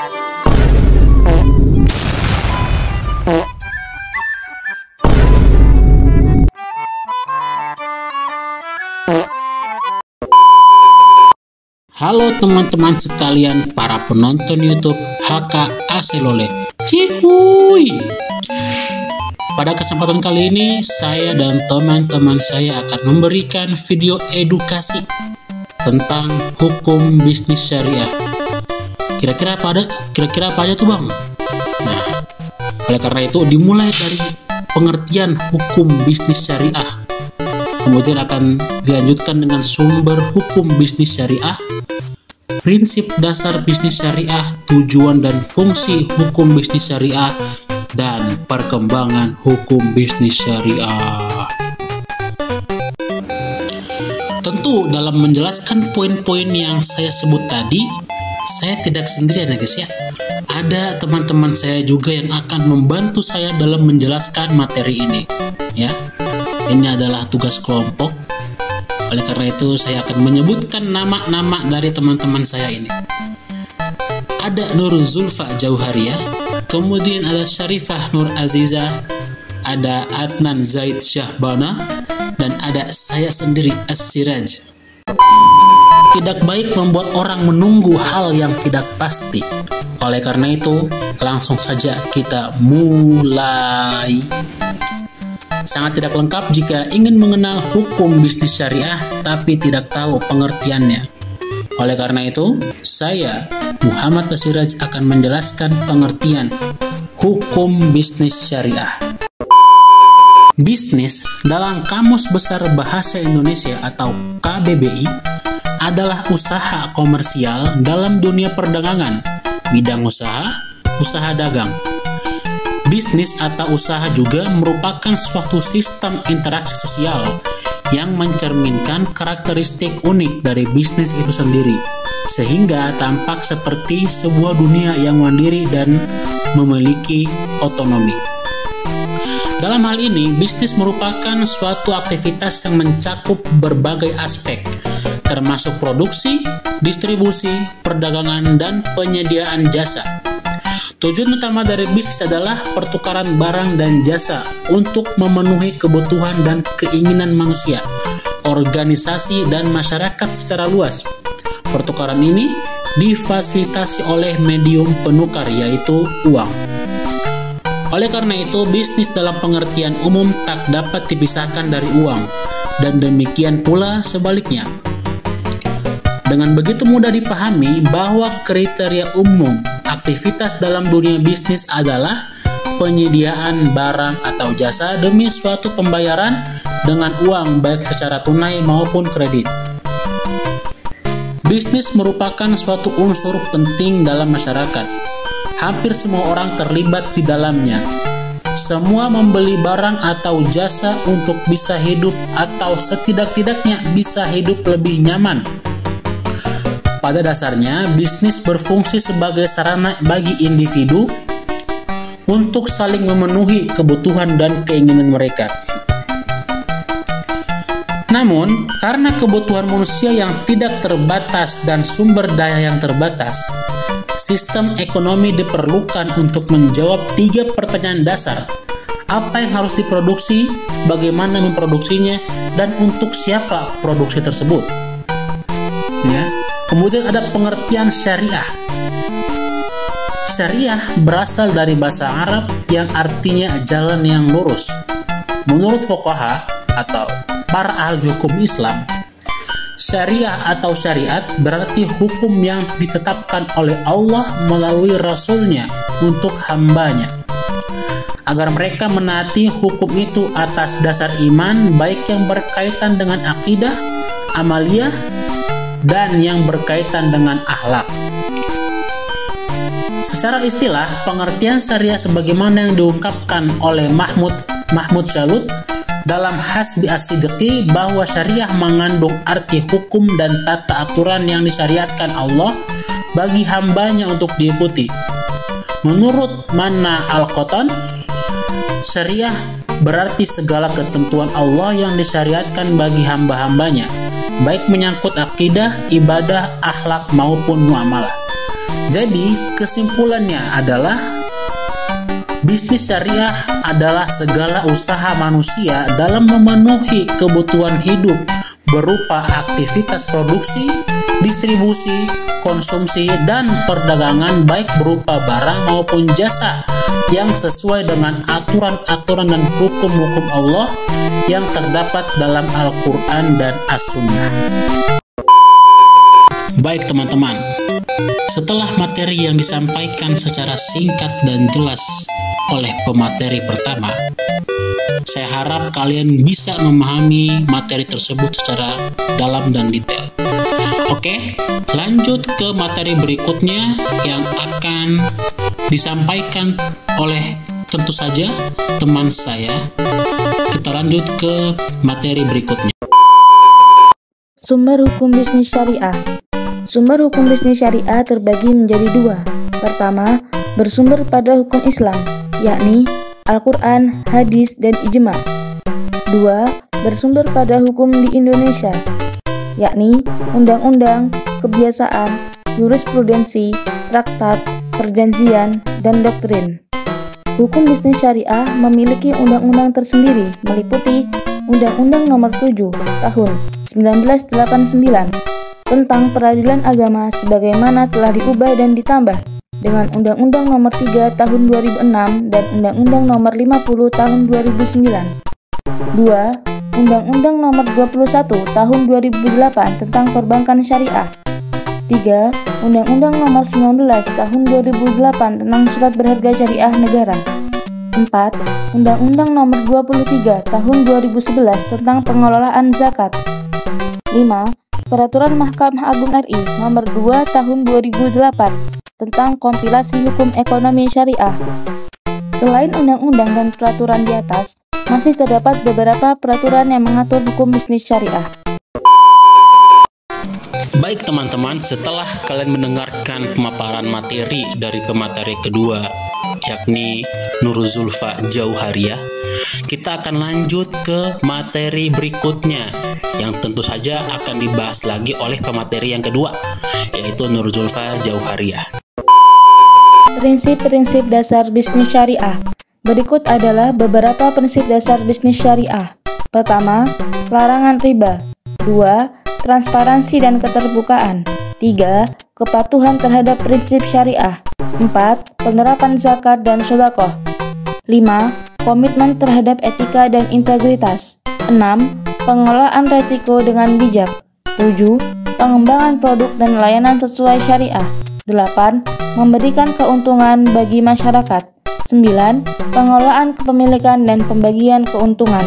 Halo teman-teman sekalian, para penonton YouTube HK Aselole. Cihuy. Pada kesempatan kali ini, saya dan teman-teman saya akan memberikan video edukasi tentang hukum bisnis syariah. Kira-kira apa aja tuh bang? Nah, oleh karena itu dimulai dari pengertian hukum bisnis syariah. Kemudian akan dilanjutkan dengan sumber hukum bisnis syariah, prinsip dasar bisnis syariah, tujuan dan fungsi hukum bisnis syariah, dan perkembangan hukum bisnis syariah. Tentu dalam menjelaskan poin-poin yang saya sebut tadi, saya tidak sendirian ya guys ya. Ada teman-teman saya juga yang akan membantu saya dalam menjelaskan materi ini ya. Ini adalah tugas kelompok. Oleh karena itu saya akan menyebutkan nama-nama dari teman-teman saya ini. Ada Nur Zulfa Jauhariyah, kemudian ada Syarifah Nur Aziza, ada Adnan Zaid Syahbana, dan ada saya sendiri As-Siraj. Tidak baik membuat orang menunggu hal yang tidak pasti. Oleh karena itu, langsung saja kita mulai. Sangat tidak lengkap jika ingin mengenal hukum bisnis syariah tapi tidak tahu pengertiannya. Oleh karena itu, saya, Muhammad As-Siraj, akan menjelaskan pengertian hukum bisnis syariah. Bisnis dalam Kamus Besar Bahasa Indonesia atau KBBI adalah usaha komersial dalam dunia perdagangan, bidang usaha, usaha dagang. Bisnis atau usaha juga merupakan suatu sistem interaksi sosial yang mencerminkan karakteristik unik dari bisnis itu sendiri, sehingga tampak seperti sebuah dunia yang mandiri dan memiliki otonomi. Dalam hal ini, bisnis merupakan suatu aktivitas yang mencakup berbagai aspek, termasuk produksi, distribusi, perdagangan, dan penyediaan jasa. Tujuan utama dari bisnis adalah pertukaran barang dan jasa untuk memenuhi kebutuhan dan keinginan manusia, organisasi, dan masyarakat secara luas. Pertukaran ini difasilitasi oleh medium penukar, yaitu uang. Oleh karena itu, bisnis dalam pengertian umum tak dapat dipisahkan dari uang, dan demikian pula sebaliknya. Dengan begitu mudah dipahami bahwa kriteria umum aktivitas dalam dunia bisnis adalah penyediaan barang atau jasa demi suatu pembayaran dengan uang baik secara tunai maupun kredit. Bisnis merupakan suatu unsur penting dalam masyarakat. Hampir semua orang terlibat di dalamnya. Semua membeli barang atau jasa untuk bisa hidup atau setidak-tidaknya bisa hidup lebih nyaman. Pada dasarnya, bisnis berfungsi sebagai sarana bagi individu untuk saling memenuhi kebutuhan dan keinginan mereka. Namun, karena kebutuhan manusia yang tidak terbatas dan sumber daya yang terbatas, sistem ekonomi diperlukan untuk menjawab 3 pertanyaan dasar. Apa yang harus diproduksi, bagaimana memproduksinya, dan untuk siapa produksi tersebut. Ya. Kemudian ada pengertian syariah. Syariah berasal dari bahasa Arab yang artinya jalan yang lurus. Menurut fuqaha atau para ahli hukum Islam, syariah atau syariat berarti hukum yang ditetapkan oleh Allah melalui Rasul-Nya untuk hambanya, agar mereka menaati hukum itu atas dasar iman, baik yang berkaitan dengan akidah, amaliyah, dan yang berkaitan dengan akhlak. Secara istilah, pengertian syariah sebagaimana yang diungkapkan oleh Mahmud Syalut dalam Hasbi As-Siddiqi bahwa syariah mengandung arti hukum dan tata aturan yang disyariatkan Allah bagi hambanya untuk diikuti. Menurut Manna Al-Qatan, syariah berarti segala ketentuan Allah yang disyariatkan bagi hamba-hambanya, baik menyangkut akidah, ibadah, akhlak maupun muamalah. Jadi kesimpulannya adalah bisnis syariah adalah segala usaha manusia dalam memenuhi kebutuhan hidup berupa aktivitas produksi, distribusi, konsumsi, dan perdagangan baik berupa barang maupun jasa yang sesuai dengan aturan-aturan dan hukum-hukum Allah yang terdapat dalam Al-Quran dan As-Sunnah. Baik teman-teman, setelah materi yang disampaikan secara singkat dan jelas oleh pemateri pertama, saya harap kalian bisa memahami materi tersebut secara dalam dan detail. Oke, lanjut ke materi berikutnya yang akan disampaikan oleh tentu saja teman saya. Kita lanjut ke materi berikutnya. Sumber hukum bisnis syariah. Sumber hukum bisnis syariah terbagi menjadi dua. Pertama, bersumber pada hukum Islam, yakni Al-Quran, hadis, dan ijma. Dua, bersumber pada hukum di Indonesia, yakni undang-undang, kebiasaan, jurisprudensi, traktat, perjanjian, dan doktrin. Hukum bisnis syariah memiliki undang-undang tersendiri meliputi Undang-Undang Nomor 7 Tahun 1989 tentang peradilan agama sebagaimana telah diubah dan ditambah dengan Undang-Undang Nomor 3 Tahun 2006 dan Undang-Undang Nomor 50 Tahun 2009. 2. Undang-Undang Nomor 21 Tahun 2008 tentang perbankan syariah. 3. Undang-Undang Nomor 19 Tahun 2008 tentang surat berharga syariah negara. 4. Undang-Undang Nomor 23 Tahun 2011 tentang pengelolaan zakat. 5. Peraturan Mahkamah Agung RI Nomor 2 Tahun 2008 tentang kompilasi hukum ekonomi syariah. Selain undang-undang dan peraturan di atas, masih terdapat beberapa peraturan yang mengatur hukum bisnis syariah. Baik teman-teman, setelah kalian mendengarkan pemaparan materi dari pemateri kedua, yakni Nurul Zulfa Jauhariyah, kita akan lanjut ke materi berikutnya yang tentu saja akan dibahas lagi oleh pemateri yang kedua, yaitu Nurul Zulfa Jauhariyah. Prinsip-prinsip dasar bisnis syariah. Berikut adalah beberapa prinsip dasar bisnis syariah. Pertama, larangan riba. 2. Transparansi dan keterbukaan. 3. Kepatuhan terhadap prinsip syariah. 4. Penerapan zakat dan sedekah. 5. Komitmen terhadap etika dan integritas. 6. Pengelolaan resiko dengan bijak. 7. Pengembangan produk dan layanan sesuai syariah. 8. Memberikan keuntungan bagi masyarakat. 9. Pengelolaan kepemilikan dan pembagian keuntungan.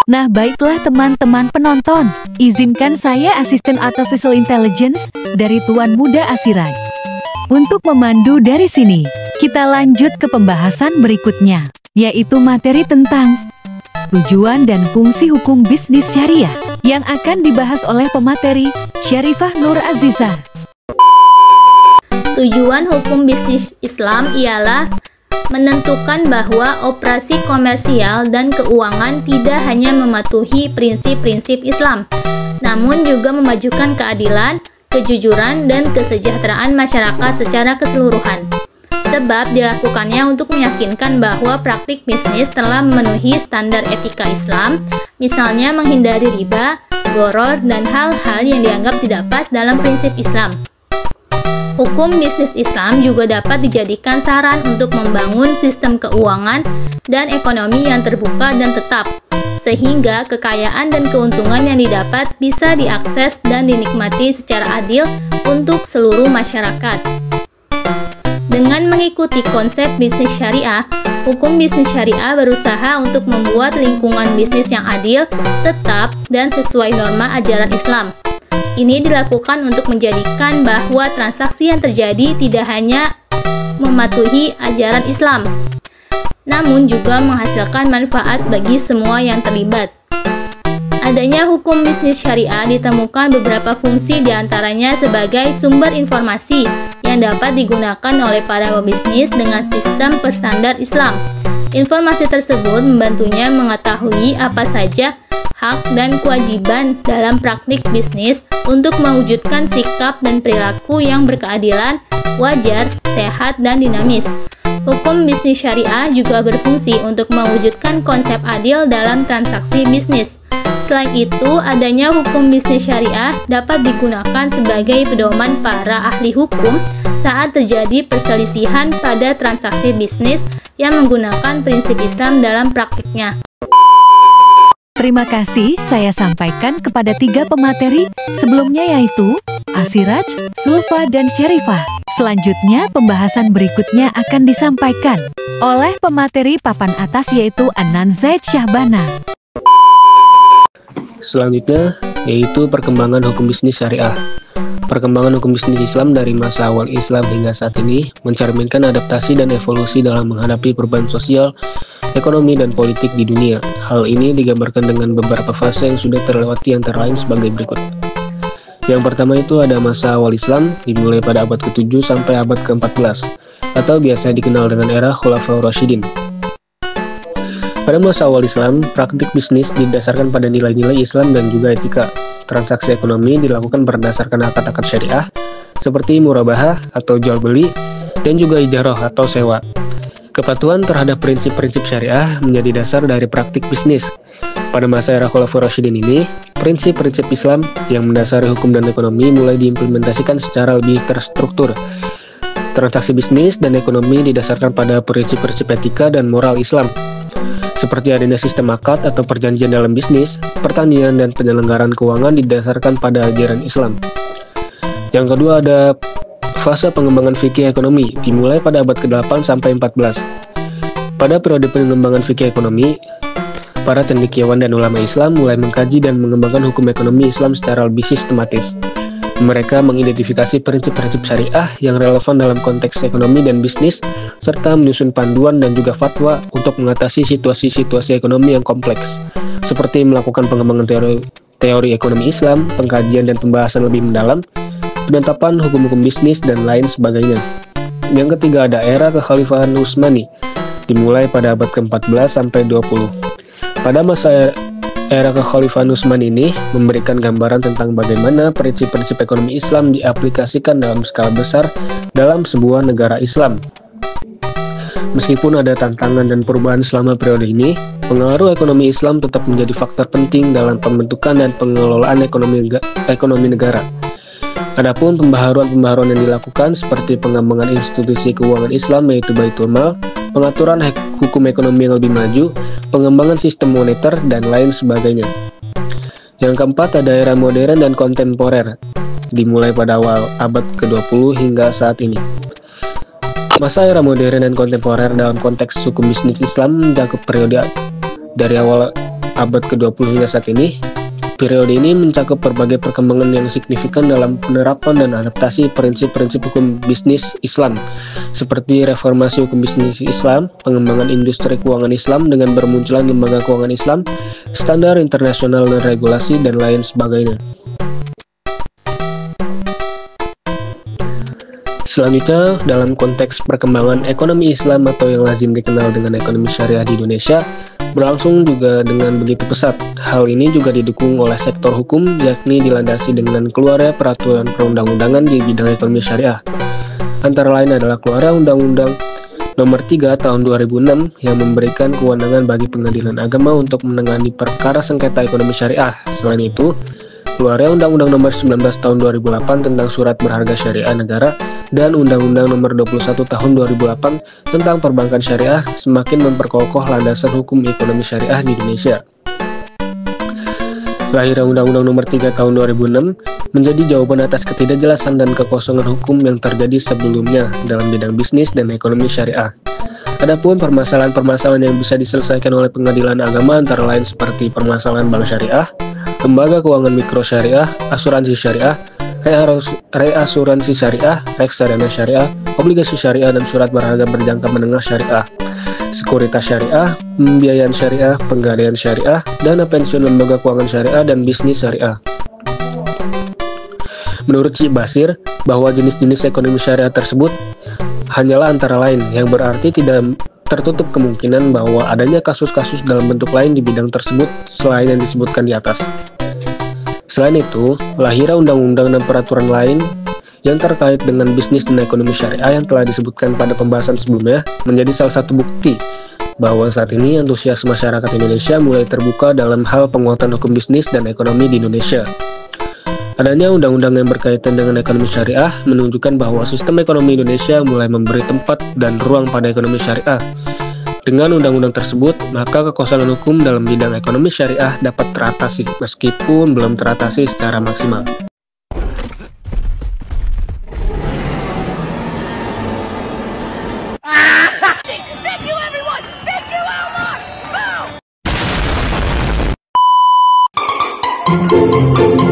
Nah baiklah teman-teman penonton, izinkan saya asisten Artificial Intelligence dari Tuan Muda Asirai untuk memandu dari sini. Kita lanjut ke pembahasan berikutnya, yaitu materi tentang tujuan dan fungsi hukum bisnis syariah yang akan dibahas oleh pemateri Syarifah Nur Azizah. Tujuan hukum bisnis Islam ialah menentukan bahwa operasi komersial dan keuangan tidak hanya mematuhi prinsip-prinsip Islam, namun juga memajukan keadilan, kejujuran, dan kesejahteraan masyarakat secara keseluruhan. Sebab dilakukannya untuk meyakinkan bahwa praktik bisnis telah memenuhi standar etika Islam, misalnya menghindari riba, gharar, dan hal-hal yang dianggap tidak pas dalam prinsip Islam. Hukum bisnis Islam juga dapat dijadikan saran untuk membangun sistem keuangan dan ekonomi yang terbuka dan tetap, sehingga kekayaan dan keuntungan yang didapat bisa diakses dan dinikmati secara adil untuk seluruh masyarakat. Dengan mengikuti konsep bisnis syariah, hukum bisnis syariah berusaha untuk membuat lingkungan bisnis yang adil, tetap, dan sesuai norma ajaran Islam. Ini dilakukan untuk menjadikan bahwa transaksi yang terjadi tidak hanya mematuhi ajaran Islam, namun juga menghasilkan manfaat bagi semua yang terlibat. Adanya hukum bisnis syariah ditemukan beberapa fungsi, diantaranya sebagai sumber informasi yang dapat digunakan oleh para pebisnis dengan sistem berstandar Islam, Informasi tersebut membantunya mengetahui apa saja hak dan kewajiban dalam praktik bisnis untuk mewujudkan sikap dan perilaku yang berkeadilan, wajar, sehat, dan dinamis. Hukum bisnis syariah juga berfungsi untuk mewujudkan konsep adil dalam transaksi bisnis. Selain itu, adanya hukum bisnis syariah dapat digunakan sebagai pedoman para ahli hukum saat terjadi perselisihan pada transaksi bisnis yang menggunakan prinsip Islam dalam praktiknya. Terima kasih saya sampaikan kepada 3 pemateri sebelumnya, yaitu Asiraj, Sulfa, dan Syarifah. Selanjutnya pembahasan berikutnya akan disampaikan oleh pemateri papan atas, yaitu Anan Zaid Syahbana. Selanjutnya yaitu perkembangan hukum bisnis syariah. Perkembangan hukum bisnis Islam dari masa awal Islam hingga saat ini mencerminkan adaptasi dan evolusi dalam menghadapi perubahan sosial, ekonomi, dan politik di dunia. Hal ini digambarkan dengan beberapa fase yang sudah terlewati, antara lain sebagai berikut. Yang pertama itu ada masa awal Islam, dimulai pada abad ke-7 sampai abad ke-14, atau biasa dikenal dengan era Khulafaur Rasyidin. Pada masa awal Islam, praktik bisnis didasarkan pada nilai-nilai Islam dan juga etika. Transaksi ekonomi dilakukan berdasarkan akad-akad syariah, seperti murabahah atau jual beli, dan juga ijarah atau sewa. Kepatuhan terhadap prinsip-prinsip syariah menjadi dasar dari praktik bisnis. Pada masa era Khulafaur Rasyidin ini, prinsip-prinsip Islam yang mendasari hukum dan ekonomi mulai diimplementasikan secara lebih terstruktur. Transaksi bisnis dan ekonomi didasarkan pada prinsip-prinsip etika dan moral Islam, seperti adanya sistem akad atau perjanjian dalam bisnis, pertanian, dan penyelenggaraan keuangan didasarkan pada ajaran Islam. Yang kedua ada fase pengembangan fikih ekonomi, dimulai pada abad ke-8 sampai 14. Pada periode pengembangan fikih ekonomi, para cendekiawan dan ulama Islam mulai mengkaji dan mengembangkan hukum ekonomi Islam secara lebih sistematis. Mereka mengidentifikasi prinsip-prinsip syariah yang relevan dalam konteks ekonomi dan bisnis, serta menyusun panduan dan juga fatwa untuk mengatasi situasi-situasi ekonomi yang kompleks, seperti melakukan pengembangan teori ekonomi Islam, pengkajian dan pembahasan lebih mendalam, penetapan hukum-hukum bisnis, dan lain sebagainya. Yang ketiga ada era Kekhalifahan Utsmani, dimulai pada abad ke-14 sampai 20. Pada masa era Kekhalifahan Utsman ini memberikan gambaran tentang bagaimana prinsip-prinsip ekonomi Islam diaplikasikan dalam skala besar dalam sebuah negara Islam. Meskipun ada tantangan dan perubahan selama periode ini, pengaruh ekonomi Islam tetap menjadi faktor penting dalam pembentukan dan pengelolaan ekonomi negara. Adapun pembaharuan-pembaharuan yang dilakukan seperti pengembangan institusi keuangan Islam yaitu Baitul Mal, pengaturan hukum ekonomi yang lebih maju, pengembangan sistem moneter, dan lain sebagainya. Yang keempat ada era modern dan kontemporer, dimulai pada awal abad ke-20 hingga saat ini. Masa era modern dan kontemporer dalam konteks hukum bisnis Islam mencakup periode dari awal abad ke-20 hingga saat ini. Periode ini mencakup berbagai perkembangan yang signifikan dalam penerapan dan adaptasi prinsip-prinsip hukum bisnis Islam, seperti reformasi hukum bisnis Islam, pengembangan industri keuangan Islam dengan bermunculan lembaga keuangan Islam, standar internasional dan regulasi, dan lain sebagainya. Selanjutnya, dalam konteks perkembangan ekonomi Islam atau yang lazim dikenal dengan ekonomi syariah di Indonesia, berlangsung juga dengan begitu pesat. Hal ini juga didukung oleh sektor hukum, yakni dilandasi dengan keluarnya peraturan perundang-undangan di bidang ekonomi syariah. Antara lain adalah keluarnya Undang-Undang Nomor 3 Tahun 2006 yang memberikan kewenangan bagi pengadilan agama untuk menangani perkara sengketa ekonomi syariah. Selain itu, keluarnya Undang-Undang Nomor 19 Tahun 2008 tentang Surat Berharga Syariah Negara dan Undang-Undang Nomor 21 Tahun 2008 tentang Perbankan Syariah semakin memperkokoh landasan hukum ekonomi syariah di Indonesia. Lahirnya Undang-Undang Nomor 3 Tahun 2006 menjadi jawaban atas ketidakjelasan dan kekosongan hukum yang terjadi sebelumnya dalam bidang bisnis dan ekonomi syariah. Adapun permasalahan-permasalahan yang bisa diselesaikan oleh pengadilan agama antara lain seperti permasalahan bank syariah, lembaga keuangan mikro syariah, asuransi syariah, reasuransi syariah, reksadana syariah, obligasi syariah, dan surat berharga berjangka menengah syariah, sekuritas syariah, pembiayaan syariah, penggadaian syariah, dana pensiun lembaga keuangan syariah, dan bisnis syariah. Menurut Syekh Basir, bahwa jenis-jenis ekonomi syariah tersebut hanyalah antara lain, yang berarti tidak tertutup kemungkinan bahwa adanya kasus-kasus dalam bentuk lain di bidang tersebut selain yang disebutkan di atas. Selain itu, lahirnya undang-undang dan peraturan lain yang terkait dengan bisnis dan ekonomi syariah yang telah disebutkan pada pembahasan sebelumnya menjadi salah satu bukti bahwa saat ini antusias masyarakat Indonesia mulai terbuka dalam hal penguatan hukum bisnis dan ekonomi di Indonesia. Adanya undang-undang yang berkaitan dengan ekonomi syariah menunjukkan bahwa sistem ekonomi Indonesia mulai memberi tempat dan ruang pada ekonomi syariah. Dengan undang-undang tersebut, maka kekosongan hukum dalam bidang ekonomi syariah dapat teratasi meskipun belum teratasi secara maksimal. Thank you, everyone. Thank you, Elmar. Go!